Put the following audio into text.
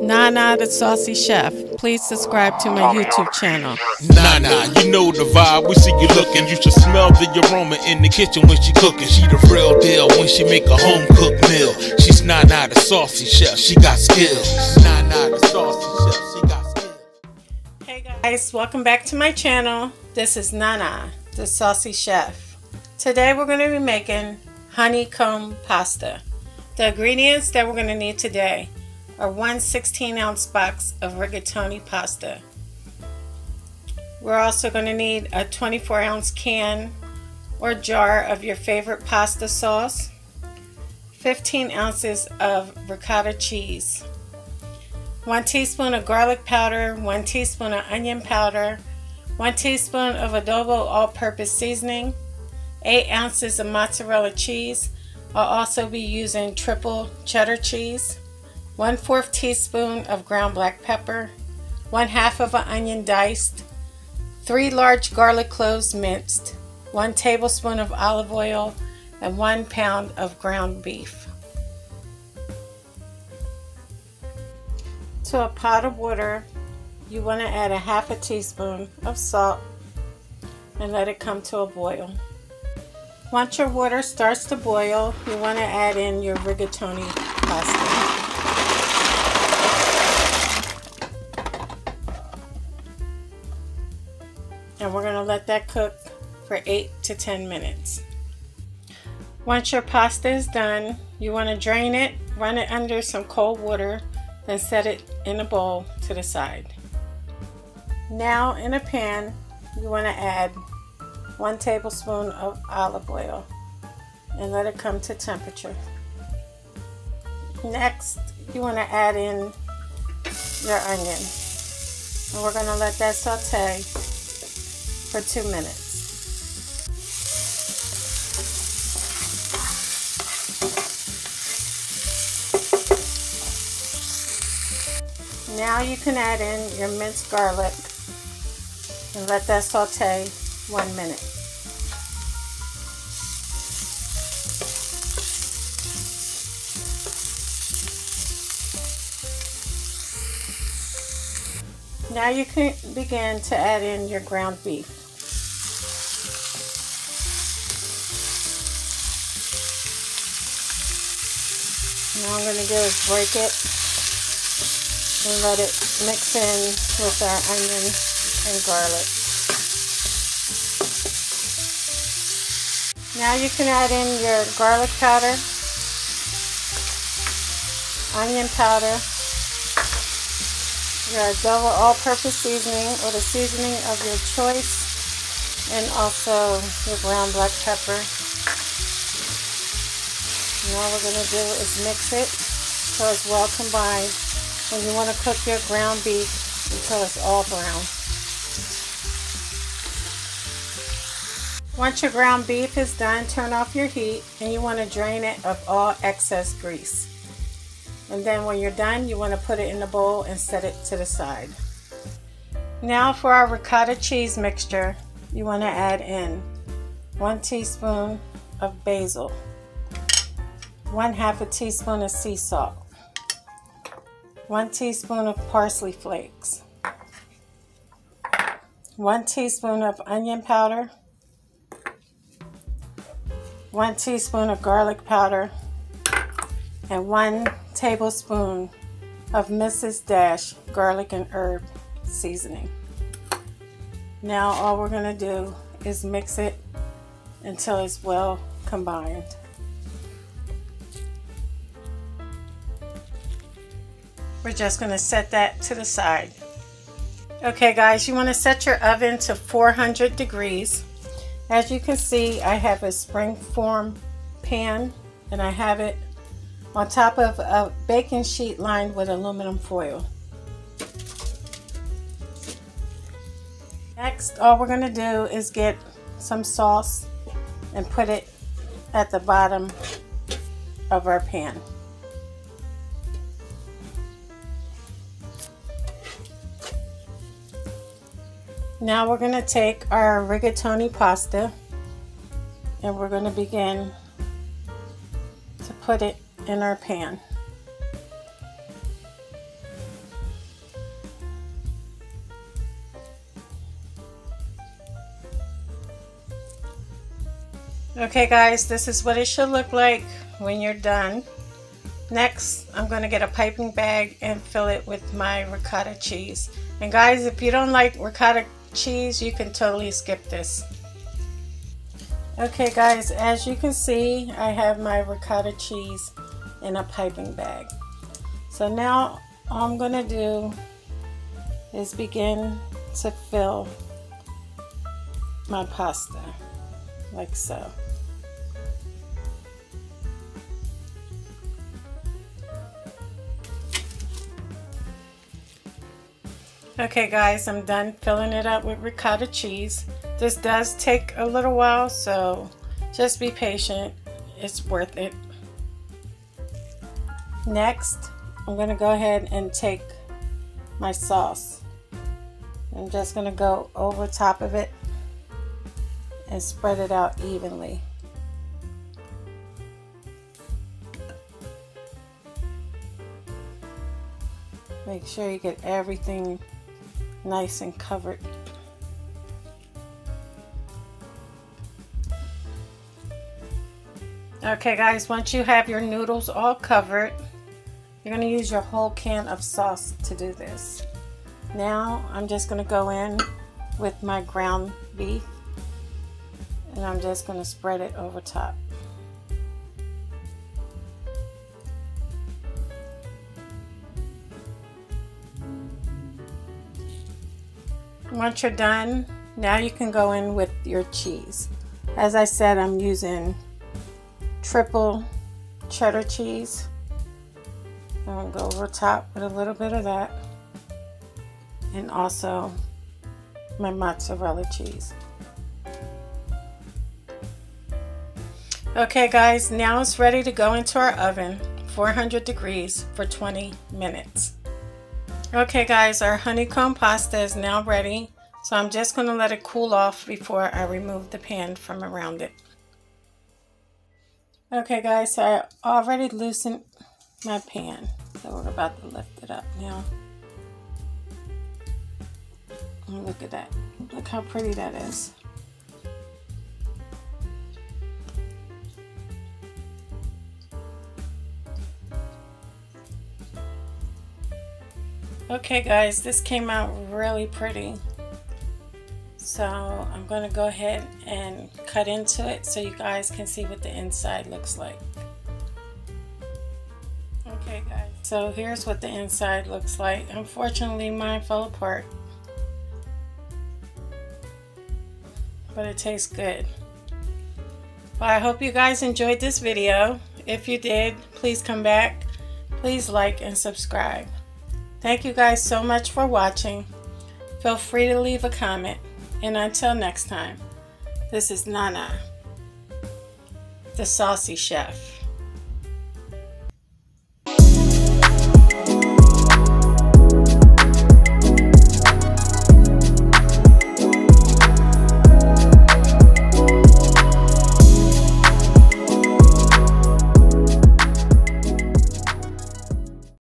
Nana the Saucy Chef. Please subscribe to my YouTube channel. Nana, you know the vibe. We see you looking. You should smell the aroma in the kitchen when she cooking. She the real deal when she make a home cooked meal. She's Nana the Saucy Chef. She got skills. Nana the Saucy Chef. She got skills. Hey guys, welcome back to my channel. This is Nana the Saucy Chef. Today we're going to be making honeycomb pasta. The ingredients that we're going to need today are 1 16-ounce box of rigatoni pasta. We're also going to need a 24-ounce can or jar of your favorite pasta sauce, 15 ounces of ricotta cheese, 1 teaspoon of garlic powder, 1 teaspoon of onion powder, 1 teaspoon of adobo all-purpose seasoning, 8 ounces of mozzarella cheese. I'll also be using triple cheddar cheese, 1/4 teaspoon of ground black pepper, 1/2 of an onion diced, 3 large garlic cloves minced, 1 tablespoon of olive oil, and 1 pound of ground beef. To a pot of water, you want to add 1/2 teaspoon of salt and let it come to a boil. Once your water starts to boil, you want to add in your rigatoni pasta. And we're going to let that cook for 8 to 10 minutes. Once your pasta is done, you want to drain it, run it under some cold water, then set it in a bowl to the side. Now in a pan, you want to add 1 tablespoon of olive oil and let it come to temperature. Next, you want to add in your onion. And we're going to let that saute for 2 minutes. Now you can add in your minced garlic and let that saute 1 minute. Now you can begin to add in your ground beef. Now I'm going to do is break it and let it mix in with our onion and garlic. Now you can add in your garlic powder, onion powder, your adobo all-purpose seasoning or the seasoning of your choice, and also your ground black pepper. And all we're going to do is mix it so it's well combined, and you want to cook your ground beef until it's all brown. Once your ground beef is done, turn off your heat and you want to drain it of all excess grease. And then when you're done, you want to put it in a bowl and set it to the side. Now for our ricotta cheese mixture, you want to add in 1 teaspoon of basil, 1/2 teaspoon of sea salt, 1 teaspoon of parsley flakes, 1 teaspoon of onion powder, 1 teaspoon of garlic powder, and 1 tablespoon of Mrs. Dash garlic and herb seasoning. Now all we're going to do is mix it until it's well combined. We're just going to set that to the side. Okay guys, you want to set your oven to 400 degrees. As you can see, I have a springform pan and I have it on top of a baking sheet lined with aluminum foil. Next, all we're going to do is get some sauce and put it at the bottom of our pan. Now we're going to take our rigatoni pasta and we're going to begin to put it in our pan. Okay guys, this is what it should look like when you're done. Next, I'm going to get a piping bag and fill it with my ricotta cheese. And guys, if you don't like ricotta cheese, you can totally skip this. Okay guys, as you can see, I have my ricotta cheese in a piping bag. So now all I'm going to do is begin to fill my pasta like so. Okay guys, I'm done filling it up with ricotta cheese. This does take a little while, so just be patient. It's worth it. Next, I'm going to go ahead and take my sauce. I'm just going to go over top of it and spread it out evenly. Make sure you get everything nice and covered. Okay guys, once you have your noodles all covered, you're going to use your whole can of sauce to do this. Now I'm just going to go in with my ground beef and I'm just going to spread it over top. Once you're done, now you can go in with your cheese. As I said, I'm using triple cheddar cheese. I'm going to go over top with a little bit of that. And also my mozzarella cheese. Okay guys, now it's ready to go into our oven, 400 degrees for 20 minutes. Okay guys, our honeycomb pasta is now ready, so I'm just going to let it cool off before I remove the pan from around it. Okay guys, so I already loosened my pan, so we're about to lift it up now. And look at that, look how pretty that is. Okay guys, this came out really pretty. So I'm going to go ahead and cut into it so you guys can see what the inside looks like. Okay guys, so here's what the inside looks like. Unfortunately mine fell apart, but it tastes good. Well, I hope you guys enjoyed this video. If you did, please come back. Please like and subscribe. Thank you guys so much for watching. Feel free to leave a comment. And until next time, this is Nana, the Saucy Chef.